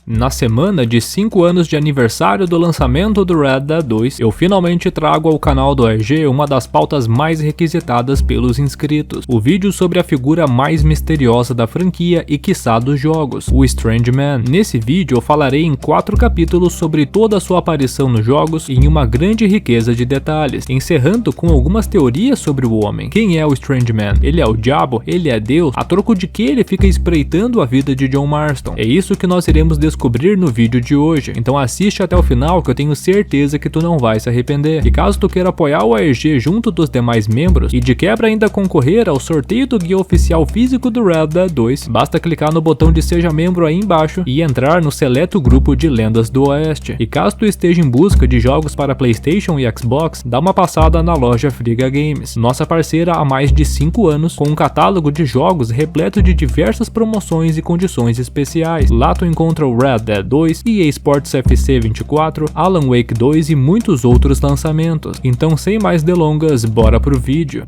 Na semana de 5 anos de aniversário do lançamento do Red Dead 2, eu finalmente trago ao canal do AEG uma das pautas mais requisitadas pelos inscritos, o vídeo sobre a figura mais misteriosa da franquia e quiçá dos jogos, o Strange Man. Nesse vídeo eu falarei em 4 capítulos sobre toda a sua aparição nos jogos e em uma grande riqueza de detalhes, encerrando com algumas teorias sobre o homem. Quem é o Strange Man? Ele é o diabo? Ele é Deus? A troco de que ele fica espreitando a vida de John Marston? É isso que nós iremos descobrir no vídeo de hoje, então assiste até o final que eu tenho certeza que tu não vai se arrepender. E caso tu queira apoiar o AEG junto dos demais membros e de quebra ainda concorrer ao sorteio do guia oficial físico do Red Dead 2, basta clicar no botão de seja membro aí embaixo e entrar no seleto grupo de lendas do Oeste. E caso tu esteja em busca de jogos para PlayStation e Xbox, dá uma passada na loja Friga Games, nossa parceira há mais de 5 anos, com um catálogo de jogos repleto de diversas promoções e condições especiais. Lá tu encontra o Red Dead 2, EA Sports FC 24, Alan Wake 2 e muitos outros lançamentos. Então sem mais delongas, bora pro vídeo.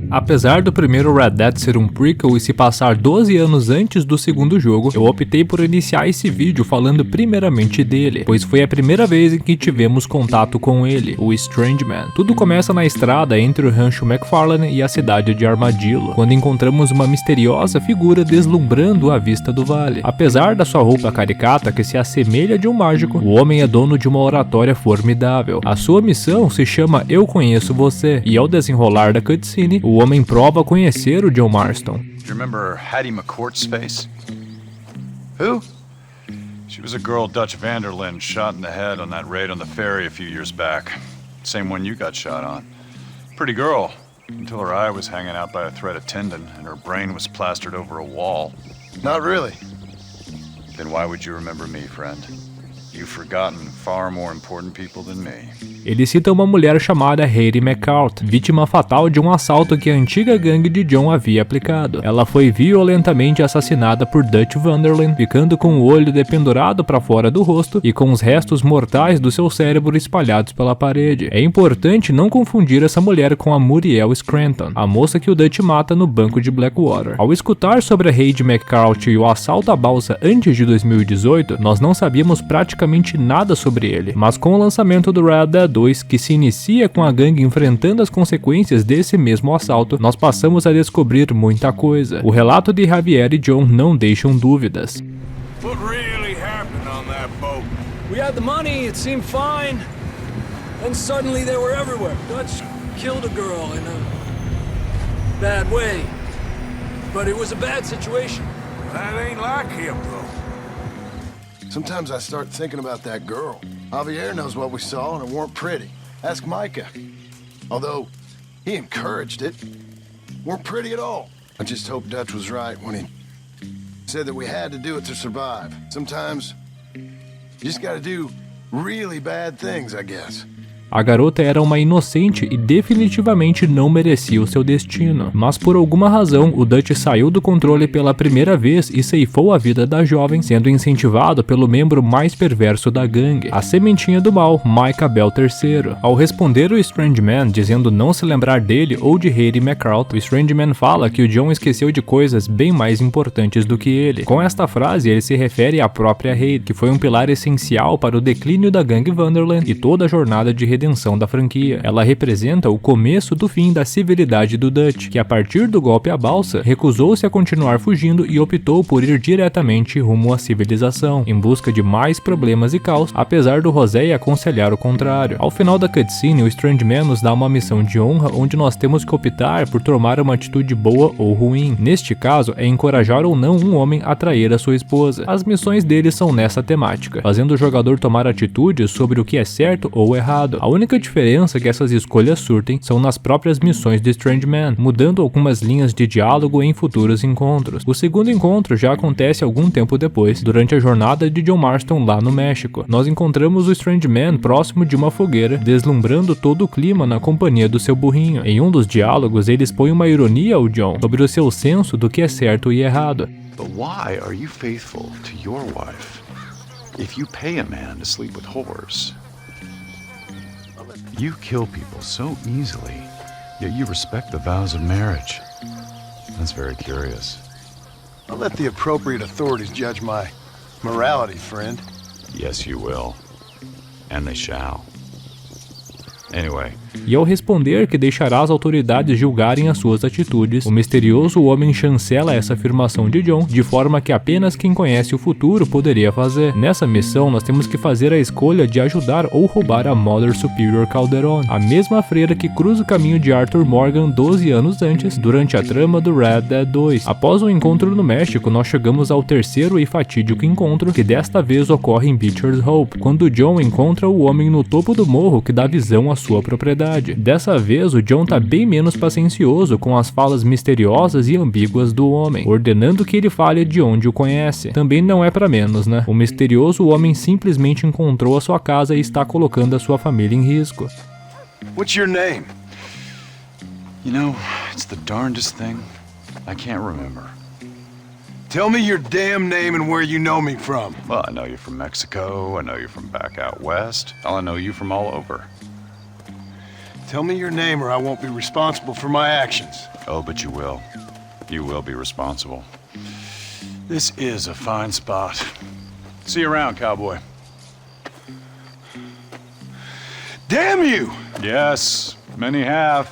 Apesar do primeiro Red Dead ser um prequel e se passar 12 anos antes do segundo jogo, eu optei por iniciar esse vídeo falando primeiramente dele, pois foi a primeira vez em que tivemos contato com ele, o Strange Man. Tudo começa na estrada entre o rancho McFarlane e a cidade de Armadillo, quando encontramos uma misteriosa figura deslumbrando a vista do vale. Apesar da sua roupa caricata que se assemelha de um mágico, o homem é dono de uma oratória formidável. A sua missão se chama Eu Conheço Você, e ao desenrolar da cutscene, o homem prova conhecer o John Marston. Do you remember Hattie McCourt's face? Who? She was a girl Dutch Vanderlyn shot in the head on that raid on the ferry a few years back. Same one you got shot on. Pretty girl, until her eye was hanging out by a thread of tendon and her brain was plastered over a wall. Not really. Then why would you remember me, friend? You've forgotten far more important people than me. Ele cita uma mulher chamada Hattie McCourt, vítima fatal de um assalto que a antiga gangue de John havia aplicado. Ela foi violentamente assassinada por Dutch Vanderlyn, ficando com o olho dependurado para fora do rosto e com os restos mortais do seu cérebro espalhados pela parede. É importante não confundir essa mulher com a Muriel Scranton, a moça que o Dutch mata no banco de Blackwater. Ao escutar sobre a Hattie McCourt e o assalto à balsa antes de 2018, nós não sabíamos praticamente nada sobre ele, mas com o lançamento do Red Dead 2, que se inicia com a gangue enfrentando as consequências desse mesmo assalto, nós passamos a descobrir muita coisa. O relato de Javier e John não deixam dúvidas. What really happened on that boat? We had the money, it seemed fine. Then suddenly they were everywhere. Dutch killed a girl in a bad way. But it was a bad situation. That ain't like him, though. Sometimes I start thinking about that girl. Javier knows what we saw and it weren't pretty. Ask Micah. Although, he encouraged it. Weren't pretty at all. I just hope Dutch was right when he said that we had to do it to survive. Sometimes, you just gotta do really bad things, I guess. A garota era uma inocente e definitivamente não merecia o seu destino, mas por alguma razão o Dutch saiu do controle pela primeira vez e ceifou a vida da jovem, sendo incentivado pelo membro mais perverso da gangue, a sementinha do mal, Micah Bell III. Ao responder o Strange Man dizendo não se lembrar dele ou de Hattie McCourt, o Strange Man fala que o John esqueceu de coisas bem mais importantes do que ele. Com esta frase ele se refere à própria Hattie, que foi um pilar essencial para o declínio da gangue Vanderlyn e toda a jornada de redenção da franquia. Ela representa o começo do fim da civilidade do Dutch, que a partir do golpe à balsa, recusou-se a continuar fugindo e optou por ir diretamente rumo à civilização, em busca de mais problemas e caos, apesar do José aconselhar o contrário. Ao final da cutscene, o Strange Man nos dá uma missão de honra onde nós temos que optar por tomar uma atitude boa ou ruim. Neste caso, é encorajar ou não um homem a trair a sua esposa. As missões dele são nessa temática, fazendo o jogador tomar atitudes sobre o que é certo ou errado. A única diferença que essas escolhas surtem são nas próprias missões de Strange Man, mudando algumas linhas de diálogo em futuros encontros. O segundo encontro já acontece algum tempo depois, durante a jornada de John Marston lá no México. Nós encontramos o Strange Man próximo de uma fogueira, deslumbrando todo o clima na companhia do seu burrinho. Em um dos diálogos, ele expõe uma ironia ao John sobre o seu senso do que é certo e errado. But why are you faithful to your wife if you pay a man to sleep with whores? You kill people so easily, yet you respect the vows of marriage. And Sounds very curious. I'll let the appropriate authorities judge my morality, friend. Yes, you will. And they shall. Anyway. E ao responder que deixará as autoridades julgarem as suas atitudes, o misterioso homem chancela essa afirmação de John de forma que apenas quem conhece o futuro poderia fazer. Nessa missão, nós temos que fazer a escolha de ajudar ou roubar a Mother Superior Calderon, a mesma freira que cruza o caminho de Arthur Morgan 12 anos antes, durante a trama do Red Dead 2. Após um encontro no México, nós chegamos ao terceiro e fatídico encontro, que desta vez ocorre em Beecher's Hope, quando John encontra o homem no topo do morro que dá visão à sua propriedade. Dessa vez, o John tá bem menos paciencioso com as falas misteriosas e ambíguas do homem, ordenando que ele fale de onde o conhece. Também não é pra menos, né? O misterioso homem simplesmente encontrou a sua casa e está colocando a sua família em risco. What's your name? You know, it's the darndest thing. I can't remember. Tell me your damn name and where you know me from. Well, I know you from Mexico. I know you from back out west. I know you from all over. Tell me your name or I won't be responsible for my actions. Oh, but you will. You will be responsible. This is a fine spot. See you around, cowboy. Damn you! Yes, many have.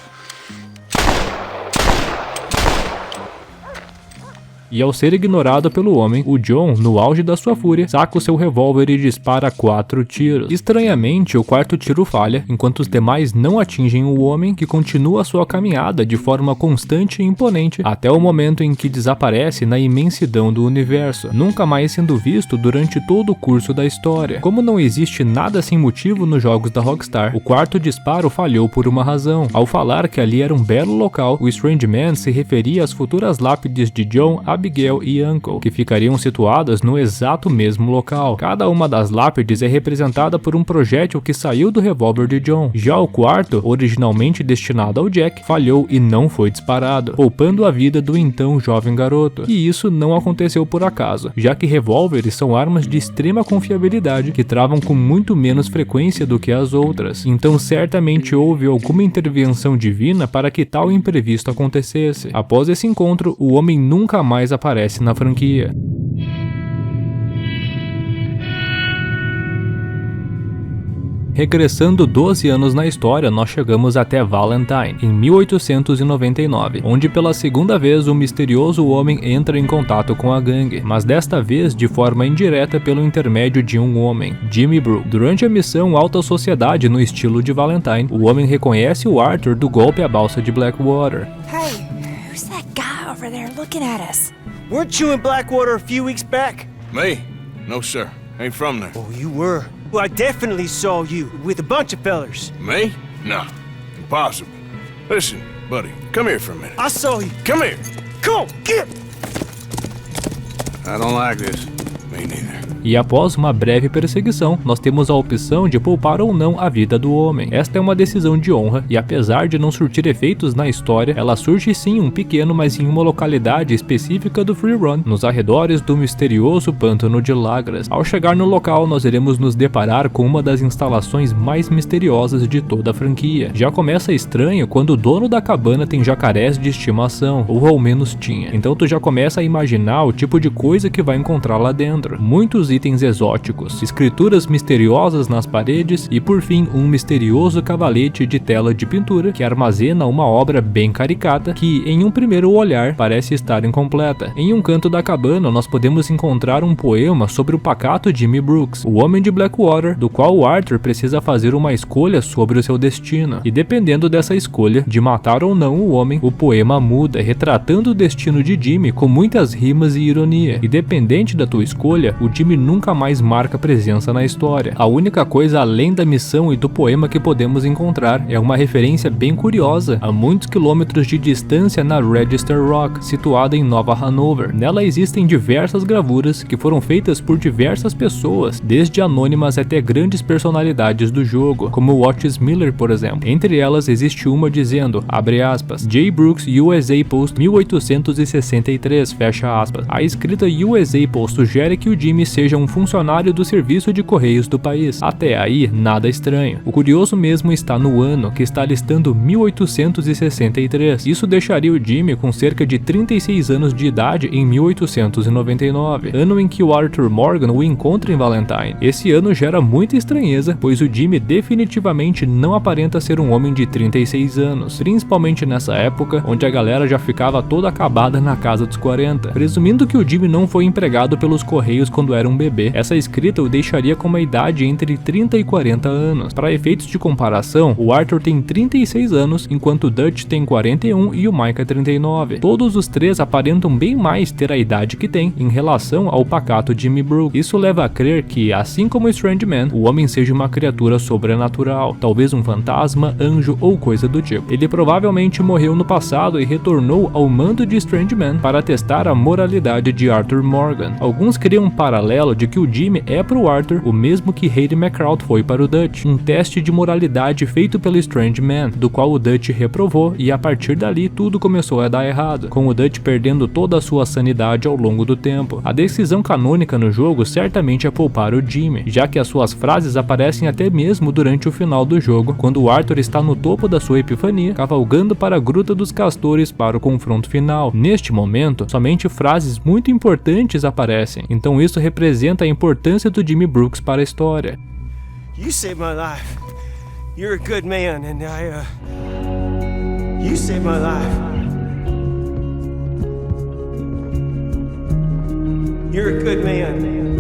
E ao ser ignorado pelo homem, o John, no auge da sua fúria, saca o seu revólver e dispara 4 tiros. Estranhamente, o 4º tiro falha, enquanto os demais não atingem o homem, que continua sua caminhada de forma constante e imponente, até o momento em que desaparece na imensidão do universo, nunca mais sendo visto durante todo o curso da história. Como não existe nada sem motivo nos jogos da Rockstar, o 4º disparo falhou por uma razão. Ao falar que ali era um belo local, o Strange Man se referia às futuras lápides de John, Abigail e Uncle, que ficariam situadas no exato mesmo local. Cada uma das lápides é representada por um projétil que saiu do revólver de John. Já o 4º, originalmente destinado ao Jack, falhou e não foi disparado, poupando a vida do então jovem garoto. E isso não aconteceu por acaso, já que revólveres são armas de extrema confiabilidade que travam com muito menos frequência do que as outras. Então certamente houve alguma intervenção divina para que tal imprevisto acontecesse. Após esse encontro, o homem nunca mais aparece na franquia. Regressando 12 anos na história, nós chegamos até Valentine, em 1899, onde pela segunda vez o misterioso homem entra em contato com a gangue, mas desta vez de forma indireta pelo intermédio de um homem, Jimmy Brooks. Durante a missão Alta Sociedade no estilo de Valentine, o homem reconhece o Arthur do golpe à balsa de Blackwater. Hey, who's that guy over there looking at us? Weren't you in Blackwater a few weeks back? Me? No, sir. Ain't from there. Oh, you were. Well, I definitely saw you with a bunch of fellers. Me? No. Impossible. Listen, buddy, come here for a minute. I saw you. Come here. Come on, get! I don't like this. Me neither. E após uma breve perseguição, nós temos a opção de poupar ou não a vida do homem. Esta é uma decisão de honra e apesar de não surtir efeitos na história, ela surge sim um pequeno, mas em uma localidade específica do Free Run, nos arredores do misterioso pântano de Lagras. Ao chegar no local, nós iremos nos deparar com uma das instalações mais misteriosas de toda a franquia. Já começa estranho quando o dono da cabana tem jacarés de estimação, ou ao menos tinha. Então tu já começa a imaginar o tipo de coisa que vai encontrar lá dentro. Muitos itens exóticos, escrituras misteriosas nas paredes e por fim um misterioso cavalete de tela de pintura que armazena uma obra bem caricata que em um primeiro olhar parece estar incompleta. Em um canto da cabana nós podemos encontrar um poema sobre o pacato Jimmy Brooks, o homem de Blackwater, do qual o Arthur precisa fazer uma escolha sobre o seu destino e dependendo dessa escolha de matar ou não o homem, o poema muda, retratando o destino de Jimmy com muitas rimas e ironia. E dependente da tua escolha, o Jimmy nunca mais marca presença na história. A única coisa além da missão e do poema que podemos encontrar é uma referência bem curiosa a muitos quilômetros de distância na Register Rock, situada em Nova Hanover. Nela existem diversas gravuras que foram feitas por diversas pessoas, desde anônimas até grandes personalidades do jogo, como Otis Miller, por exemplo. Entre elas existe uma dizendo, abre aspas, J. Brooks USA Post 1863, fecha aspas. A escrita USA Post sugere que o Jimmy seja seja um funcionário do serviço de correios do país. Até aí, nada estranho. O curioso mesmo está no ano, que está listando 1863. Isso deixaria o Jimmy com cerca de 36 anos de idade em 1899, ano em que o Arthur Morgan o encontra em Valentine. Esse ano gera muita estranheza, pois o Jimmy definitivamente não aparenta ser um homem de 36 anos, principalmente nessa época, onde a galera já ficava toda acabada na casa dos 40. Presumindo que o Jimmy não foi empregado pelos correios quando era um bebê, essa escrita o deixaria com uma idade entre 30 e 40 anos. Para efeitos de comparação, o Arthur tem 36 anos, enquanto o Dutch tem 41 e o Micah 39. Todos os três aparentam bem mais ter a idade que tem em relação ao pacato Jimmy Brooks. Isso leva a crer que, assim como o Strange Man, o homem seja uma criatura sobrenatural, talvez um fantasma, anjo ou coisa do tipo. Ele provavelmente morreu no passado e retornou ao mando de Strange Man para testar a moralidade de Arthur Morgan. Alguns criam um paralelo de que o Jimmy é para o Arthur o mesmo que Hayley McCraut foi para o Dutch, um teste de moralidade feito pelo Strange Man, do qual o Dutch reprovou, e a partir dali tudo começou a dar errado, com o Dutch perdendo toda a sua sanidade ao longo do tempo. A decisão canônica no jogo certamente é poupar o Jimmy, já que as suas frases aparecem até mesmo durante o final do jogo, quando o Arthur está no topo da sua epifania, cavalgando para a Gruta dos Castores para o confronto final. Neste momento, somente frases muito importantes aparecem, então isso representa a importância do Jimmy Brooks para a história. You saved my life. You're a good man, and you saved my life. You're a good man.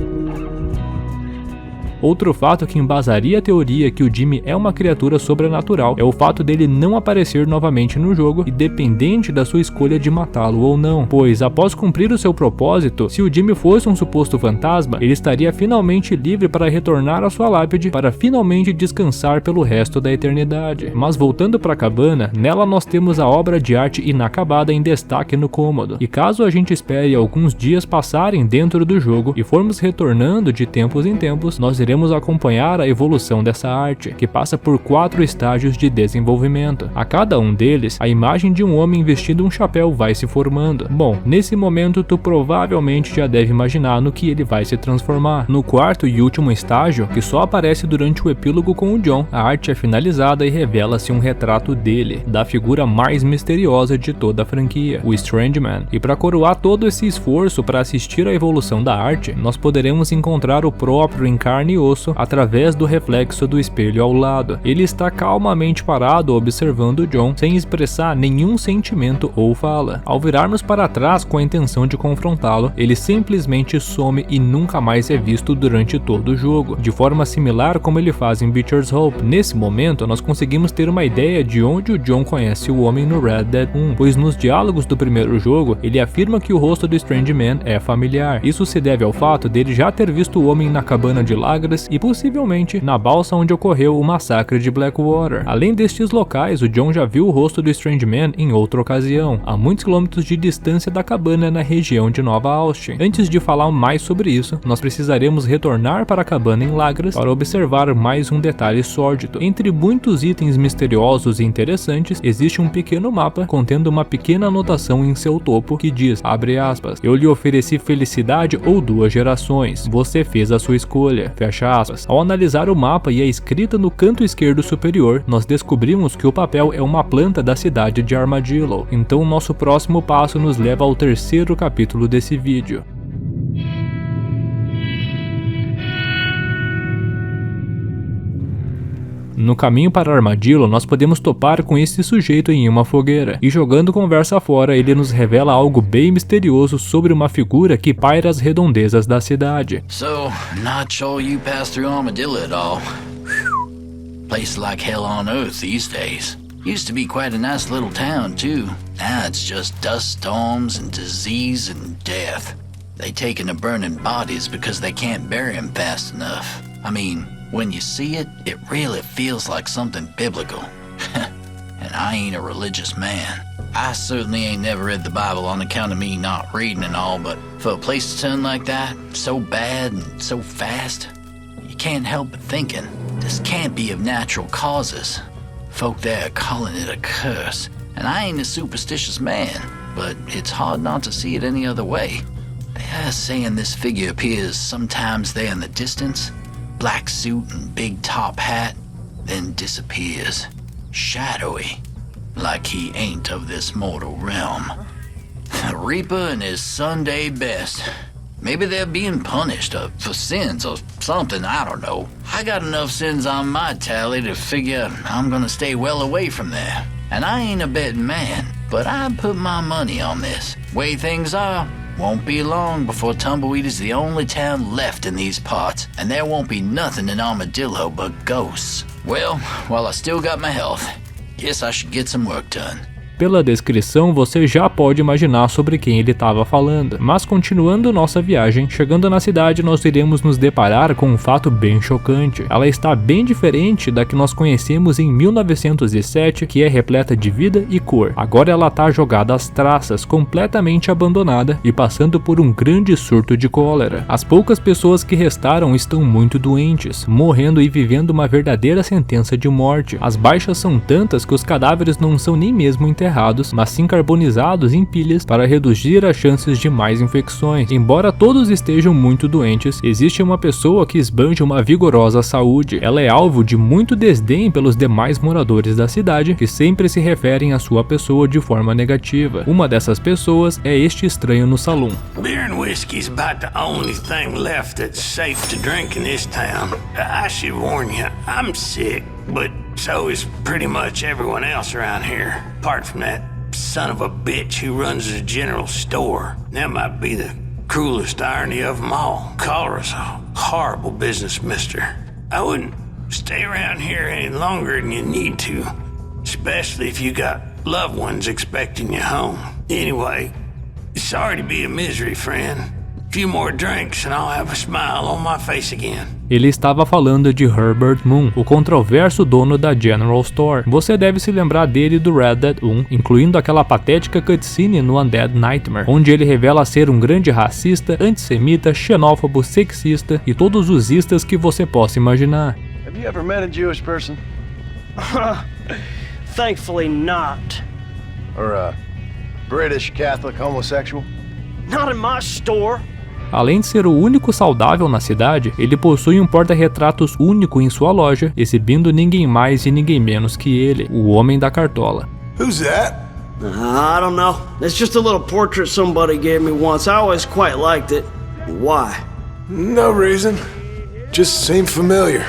Outro fato que embasaria a teoria que o Jimmy é uma criatura sobrenatural é o fato dele não aparecer novamente no jogo, independente da sua escolha de matá-lo ou não, pois após cumprir o seu propósito, se o Jimmy fosse um suposto fantasma, ele estaria finalmente livre para retornar à sua lápide para finalmente descansar pelo resto da eternidade. Mas voltando para a cabana, nela nós temos a obra de arte inacabada em destaque no cômodo, e caso a gente espere alguns dias passarem dentro do jogo e formos retornando de tempos em tempos, nós iremos acompanhar a evolução dessa arte, que passa por 4 estágios de desenvolvimento. A cada um deles, a imagem de um homem vestindo um chapéu vai se formando. Bom, nesse momento tu provavelmente já deve imaginar no que ele vai se transformar. No quarto e último estágio, que só aparece durante o epílogo com o John, a arte é finalizada e revela-se um retrato dele, da figura mais misteriosa de toda a franquia, o Strange Man. E para coroar todo esse esforço para assistir à evolução da arte, nós poderemos encontrar o próprio em carne e osso através do reflexo do espelho ao lado. Ele está calmamente parado observando John, sem expressar nenhum sentimento ou fala. Ao virarmos para trás com a intenção de confrontá-lo, ele simplesmente some e nunca mais é visto durante todo o jogo, de forma similar como ele faz em Butcher's Hope. Nesse momento, nós conseguimos ter uma ideia de onde o John conhece o homem no Red Dead 1, pois nos diálogos do primeiro jogo, ele afirma que o rosto do Strange Man é familiar. Isso se deve ao fato dele já ter visto o homem na cabana de Lagras e possivelmente na balsa onde ocorreu o massacre de Blackwater. Além destes locais, o John já viu o rosto do Strange Man em outra ocasião, a muitos quilômetros de distância da cabana na região de Nova Austin. Antes de falar mais sobre isso, nós precisaremos retornar para a cabana em Lagras para observar mais um detalhe sórdido. Entre muitos itens misteriosos e interessantes, existe um pequeno mapa contendo uma pequena anotação em seu topo que diz, abre aspas, eu lhe ofereci felicidade ou 2 gerações, você fez a sua escolha, fecha aspas. Ao analisar o mapa e a escrita no canto esquerdo superior, nós descobrimos que o papel é uma planta da cidade de Armadillo. Então o nosso próximo passo nos leva ao 3º capítulo desse vídeo. No caminho para Armadillo, nós podemos topar com esse sujeito em uma fogueira, e jogando conversa fora, ele nos revela algo bem misterioso sobre uma figura que paira as redondezas da cidade. So, not sure you passed through Armadillo at all. Place like hell on earth these days. Used to be quite a nice little town too. Now it's just dust storms and disease and death. They taken to burning bodies because they can't bury them fast enough. I mean, when you see it, it really feels like something biblical. And I ain't a religious man. I certainly ain't never read the Bible on account of me not reading and all, but for a place to turn like that, so bad and so fast, you can't help but thinking, this can't be of natural causes. Folk there are calling it a curse, and I ain't a superstitious man, but it's hard not to see it any other way. They saying this figure appears sometimes there in the distance, black suit and big top hat, then disappears, shadowy, like he ain't of this mortal realm. A Reaper and his Sunday best. Maybe they're being punished for sins or something, I don't know. I got enough sins on my tally to figure I'm gonna stay well away from there. And I ain't a betting man, but I'd put my money on this. Way things are, won't be long before Tumbleweed is the only town left in these parts, and there won't be nothing in Armadillo but ghosts. Well, while I still got my health, guess I should get some work done. Pela descrição, você já pode imaginar sobre quem ele estava falando. Mas continuando nossa viagem, chegando na cidade nós iremos nos deparar com um fato bem chocante. Ela está bem diferente da que nós conhecemos em 1907, que é repleta de vida e cor. Agora ela está jogada às traças, completamente abandonada e passando por um grande surto de cólera. As poucas pessoas que restaram estão muito doentes, morrendo e vivendo uma verdadeira sentença de morte. As baixas são tantas que os cadáveres não são nem mesmo enterrados, mas sim carbonizados em pilhas para reduzir as chances de mais infecções. Embora todos estejam muito doentes, existe uma pessoa que esbanja uma vigorosa saúde. Ela é alvo de muito desdém pelos demais moradores da cidade, que sempre se referem à sua pessoa de forma negativa. Uma dessas pessoas é este estranho no salão. Beer and whiskey's about the only thing left that's safe to drink in this town. I should warn you, I'm sick, but so is pretty much everyone else around here, apart from that son of a bitch who runs the general store. That might be the cruelest irony of them all. Cholera's a horrible business, mister. I wouldn't stay around here any longer than you need to, especially if you got loved ones expecting you home. Anyway, sorry to be a misery, friend. A few more drinks and I'll have a smile on my face again. Ele estava falando de Herbert Moon, o controverso dono da General Store. Você deve se lembrar dele do Red Dead 1, incluindo aquela patética cutscene no Undead Nightmare, onde ele revela ser um grande racista, antissemita, xenófobo, sexista e todos os istas que você possa imaginar. Have you ever met a Jewish person? Thankfully not. Or a British Catholic homosexual? Not in my store. Além de ser o único saudável na cidade, ele possui um porta-retratos único em sua loja, exibindo ninguém mais e ninguém menos que ele, o Homem da Cartola. Who's that? I don't know. It's just a little portrait somebody gave me once. I always quite liked it. Why? No reason. Just seemed familiar.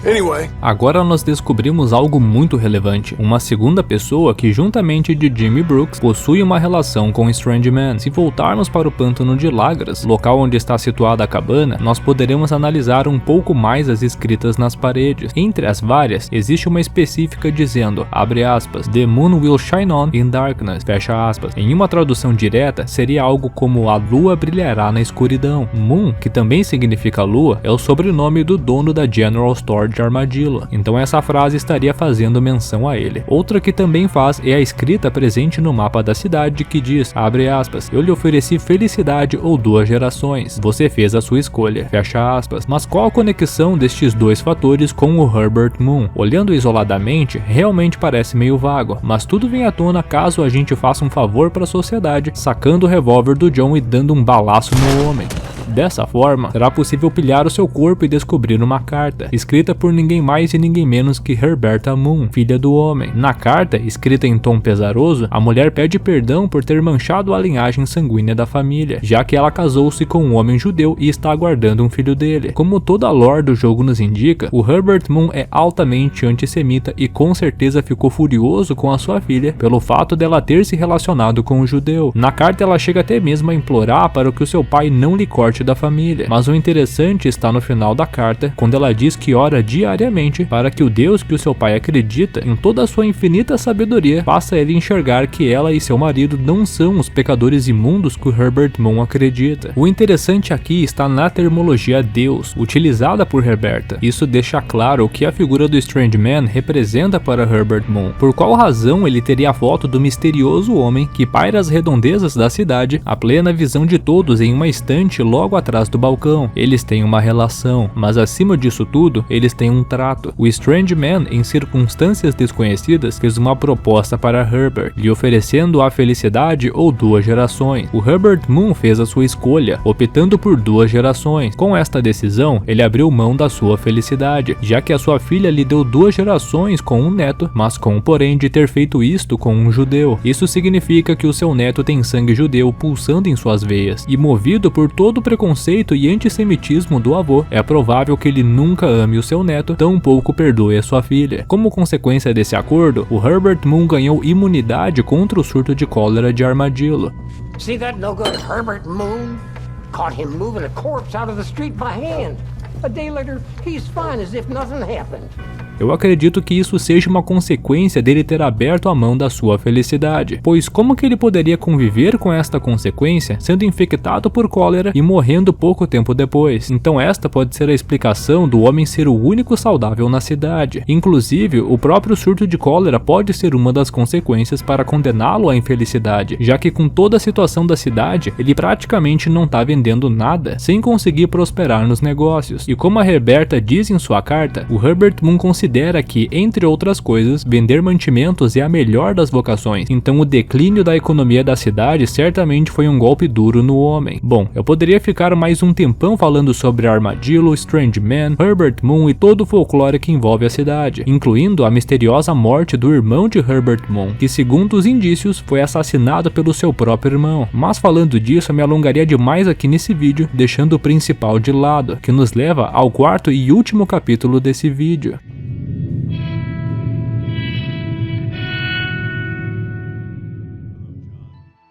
Anyway. Agora nós descobrimos algo muito relevante. Uma segunda pessoa que, juntamente de Jimmy Brooks, possui uma relação com Strange Man. Se voltarmos para o pântano de Lagras, local onde está situada a cabana, nós poderemos analisar um pouco mais as escritas nas paredes. Entre as várias, existe uma específica dizendo, abre aspas, The moon will shine on in darkness, fecha aspas. Em uma tradução direta, seria algo como a lua brilhará na escuridão. Moon, que também significa lua, é o sobrenome do dono da General Store de Armadillo, então essa frase estaria fazendo menção a ele. Outra que também faz é a escrita presente no mapa da cidade que diz, abre aspas, eu lhe ofereci felicidade ou 2 gerações, você fez a sua escolha, fecha aspas. Mas qual a conexão destes dois fatores com o Herbert Moon? Olhando isoladamente, realmente parece meio vago, mas tudo vem à tona caso a gente faça um favor para a sociedade, sacando o revólver do John e dando um balaço no homem. Dessa forma, será possível pilhar o seu corpo e descobrir uma carta, escrita por ninguém mais e ninguém menos que Herberta Moon, filha do homem. Na carta, escrita em tom pesaroso, a mulher pede perdão por ter manchado a linhagem sanguínea da família, já que ela casou-se com um homem judeu e está aguardando um filho dele. Como toda a lore do jogo nos indica, o Herbert Moon é altamente antissemita e com certeza ficou furioso com a sua filha pelo fato dela ter se relacionado com um judeu. Na carta ela chega até mesmo a implorar para que o seu pai não lhe corte da família, mas o interessante está no final da carta, quando ela diz que ora diariamente para que o Deus que o seu pai acredita, em toda a sua infinita sabedoria, faça ele enxergar que ela e seu marido não são os pecadores imundos que o Herbert Moon acredita. O interessante aqui está na termologia Deus, utilizada por Herberta. Isso deixa claro o que a figura do Strange Man representa para Herbert Moon, por qual razão ele teria a foto do misterioso homem que paira as redondezas da cidade, a plena visão de todos em uma estante logo logo atrás do balcão. Eles têm uma relação, mas acima disso tudo, eles têm um trato. O Strange Man, em circunstâncias desconhecidas, fez uma proposta para Herbert, lhe oferecendo a felicidade ou 2 gerações. O Herbert Moon fez a sua escolha, optando por 2 gerações. Com esta decisão, ele abriu mão da sua felicidade, já que a sua filha lhe deu 2 gerações com um neto, mas com o porém de ter feito isto com um judeu. Isso significa que o seu neto tem sangue judeu pulsando em suas veias, e movido por todo o preconceito e antissemitismo do avô, é provável que ele nunca ame o seu neto, tampouco perdoe a sua filha. Como consequência desse acordo, o Herbert Moon ganhou imunidade contra o surto de cólera de Armadillo. See that no-good Herbert Moon? Caught him moving a corpse out of the street by hand. A day later, he's fine as if nothing happened. Eu acredito que isso seja uma consequência dele ter aberto a mão da sua felicidade, pois como que ele poderia conviver com esta consequência sendo infectado por cólera e morrendo pouco tempo depois? Então esta pode ser a explicação do homem ser o único saudável na cidade. Inclusive, o próprio surto de cólera pode ser uma das consequências para condená-lo à infelicidade, já que com toda a situação da cidade, ele praticamente não está vendendo nada, sem conseguir prosperar nos negócios. E como a Roberta diz em sua carta, o Herbert Moon considera que, entre outras coisas, vender mantimentos é a melhor das vocações, então o declínio da economia da cidade certamente foi um golpe duro no homem. Bom, eu poderia ficar mais um tempão falando sobre Armadillo, Strange Man, Herbert Moon e todo o folclore que envolve a cidade, incluindo a misteriosa morte do irmão de Herbert Moon, que segundo os indícios foi assassinado pelo seu próprio irmão. Mas falando disso, eu me alongaria demais aqui nesse vídeo, deixando o principal de lado, que nos leva ao 4º e último capítulo desse vídeo.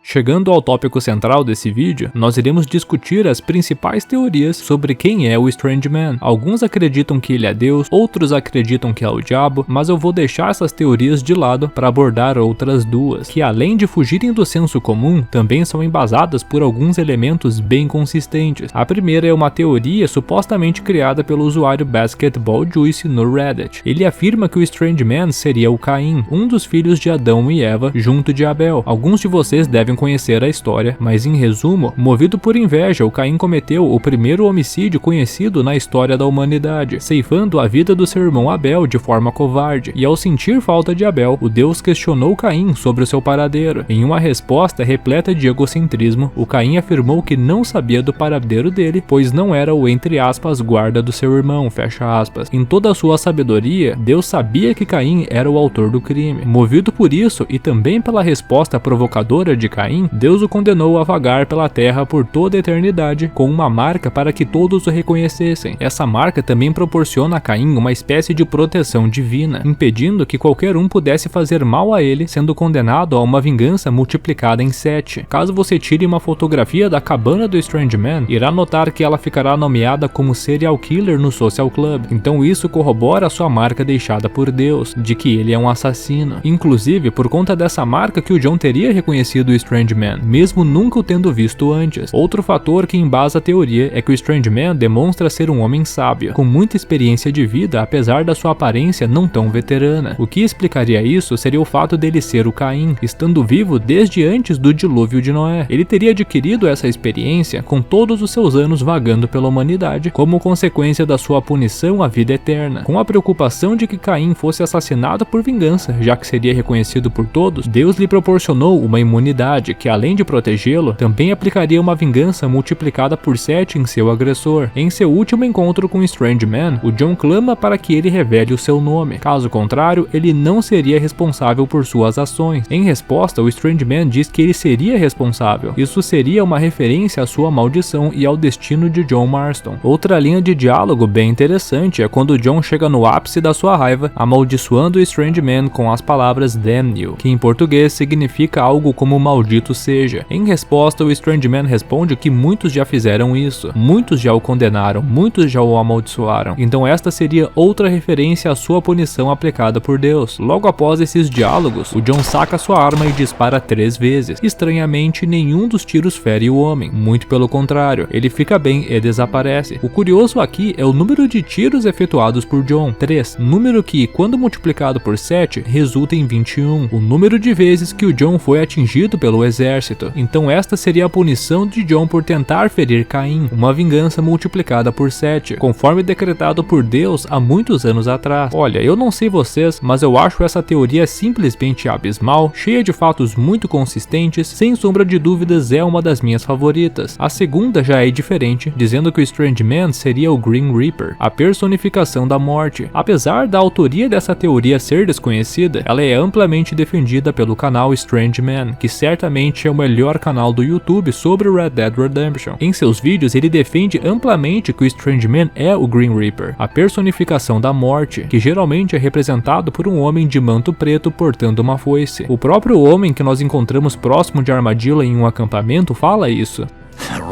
Chegando ao tópico central desse vídeo, nós iremos discutir as principais teorias sobre quem é o Strange Man. Alguns acreditam que ele é Deus, outros acreditam que é o diabo, mas eu vou deixar essas teorias de lado para abordar outras 2, que além de fugirem do senso comum, também são embasadas por alguns elementos bem consistentes. A primeira é uma teoria supostamente criada pelo usuário Basketball Juice no Reddit. Ele afirma que o Strange Man seria o Caim, um dos filhos de Adão e Eva, junto de Abel. Alguns de vocês devem conhecer a história, mas em resumo, movido por inveja, o Caim cometeu o primeiro homicídio conhecido na história da humanidade, ceifando a vida do seu irmão Abel de forma covarde, e ao sentir falta de Abel, o Deus questionou Caim sobre o seu paradeiro. Em uma resposta repleta de egocentrismo, o Caim afirmou que não sabia do paradeiro dele, pois não era o, entre aspas, guarda do seu irmão, fecha aspas. Em toda a sua sabedoria, Deus sabia que Caim era o autor do crime. Movido por isso, e também pela resposta provocadora de Caim, Deus o condenou a vagar pela terra por toda a eternidade, com uma marca para que todos o reconhecessem. Essa marca também proporciona a Caim uma espécie de proteção divina, impedindo que qualquer um pudesse fazer mal a ele, sendo condenado a uma vingança multiplicada em 7. Caso você tire uma fotografia da cabana do Strange Man, irá notar que ela ficará nomeada como Serial Killer no Social Club, então isso corrobora a sua marca deixada por Deus, de que ele é um assassino. Inclusive, por conta dessa marca que o John teria reconhecido o Strange Man, mesmo nunca o tendo visto antes. Outro fator que embasa a teoria é que o Strange Man demonstra ser um homem sábio, com muita experiência de vida apesar da sua aparência não tão veterana. O que explicaria isso seria o fato dele ser o Caim, estando vivo desde antes do dilúvio de Noé. Ele teria adquirido essa experiência com todos os seus anos vagando pela humanidade, como consequência da sua punição à vida eterna. Com a preocupação de que Caim fosse assassinado por vingança, já que seria reconhecido por todos, Deus lhe proporcionou uma imunidade que, além de protegê-lo, também aplicaria uma vingança multiplicada por 7 em seu agressor. Em seu último encontro com Strange Man, o John clama para que ele revele o seu nome. Caso contrário, ele não seria responsável por suas ações. Em resposta, o Strange Man diz que ele seria responsável. Isso seria uma referência à sua maldição e ao destino de John Marston. Outra linha de diálogo bem interessante é quando John chega no ápice da sua raiva, amaldiçoando o Strange Man com as palavras "damn you", que em português significa algo como maldito seja. Em resposta, o Strange Man responde que muitos já fizeram isso, muitos já o condenaram, muitos já o amaldiçoaram. Então esta seria outra referência à sua punição aplicada por Deus. Logo após esses diálogos, o John saca sua arma e dispara 3 vezes. Estranhamente, nenhum dos tiros fere o homem, muito pelo contrário, ele fica bem e desaparece. O curioso aqui é o número de tiros efetuados por John, 3, número que, quando multiplicado por 7, resulta em 21, o número de vezes que o John foi atingido pelo exército. Então esta seria a punição de John por tentar ferir Caim, uma vingança multiplicada por 7, conforme decretado por Deus há muitos anos atrás. Olha, eu não sei vocês, mas eu acho essa teoria simplesmente abismal, cheia de fatos muito consistentes, sem sombra de dúvidas é uma das minhas favoritas. A segunda já é diferente, dizendo que o Strange Man seria o Grim Reaper, a personificação da morte. Apesar da autoria dessa teoria ser desconhecida, ela é amplamente defendida pelo canal Strange Man, que certamente é o melhor canal do YouTube sobre Red Dead Redemption. Em seus vídeos ele defende amplamente que o Strange Man é o Grim Reaper, a personificação da morte, que geralmente é representado por um homem de manto preto portando uma foice. O próprio homem que nós encontramos próximo de Armadillo em um acampamento fala isso.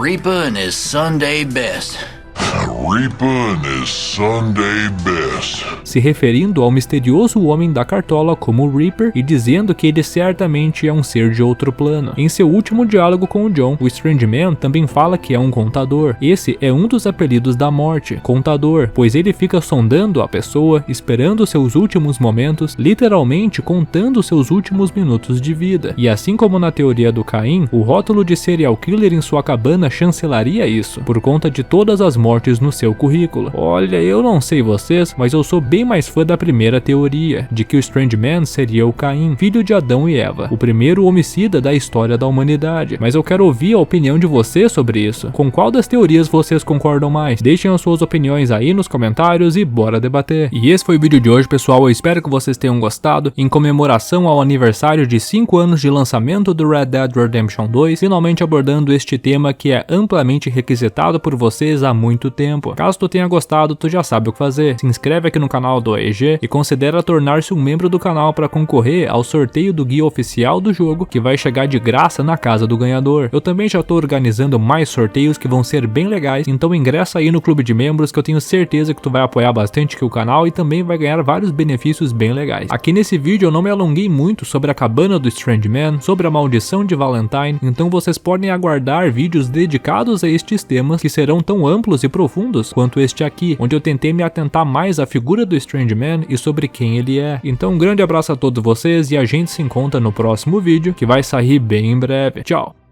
Reaper and his Sunday best. Reaper and his Sunday best. Se referindo ao misterioso homem da cartola como Reaper e dizendo que ele certamente é um ser de outro plano. Em seu último diálogo com o John, o Strange Man também fala que é um contador. Esse é um dos apelidos da morte, contador, pois ele fica sondando a pessoa, esperando seus últimos momentos, literalmente contando seus últimos minutos de vida. E assim como na teoria do Caim, o rótulo de serial killer em sua cabana chancelaria isso, por conta de todas as mortes no seu currículo. Olha, eu não sei vocês, mas eu sou bem mais fã da primeira teoria, de que o Strange Man seria o Caim, filho de Adão e Eva, o primeiro homicida da história da humanidade. Mas eu quero ouvir a opinião de vocês sobre isso. Com qual das teorias vocês concordam mais? Deixem as suas opiniões aí nos comentários e bora debater. E esse foi o vídeo de hoje, pessoal. Eu espero que vocês tenham gostado. Em comemoração ao aniversário de 5 anos de lançamento do Red Dead Redemption 2, finalmente abordando este tema que é amplamente requisitado por vocês há muito tempo. Caso tu tenha gostado, tu já sabe o que fazer. Se inscreve aqui no canal do AEG e considera tornar-se um membro do canal para concorrer ao sorteio do guia oficial do jogo, que vai chegar de graça na casa do ganhador. Eu também já estou organizando mais sorteios que vão ser bem legais, então ingressa aí no clube de membros que eu tenho certeza que tu vai apoiar bastante aqui o canal e também vai ganhar vários benefícios bem legais. Aqui nesse vídeo eu não me alonguei muito sobre a cabana do Strange Man, sobre a maldição de Valentine, então vocês podem aguardar vídeos dedicados a estes temas que serão tão amplos e profundos quanto este aqui, onde eu tentei me atentar mais à figura do Strange Man e sobre quem ele é. Então um grande abraço a todos vocês e a gente se encontra no próximo vídeo, que vai sair bem em breve. Tchau!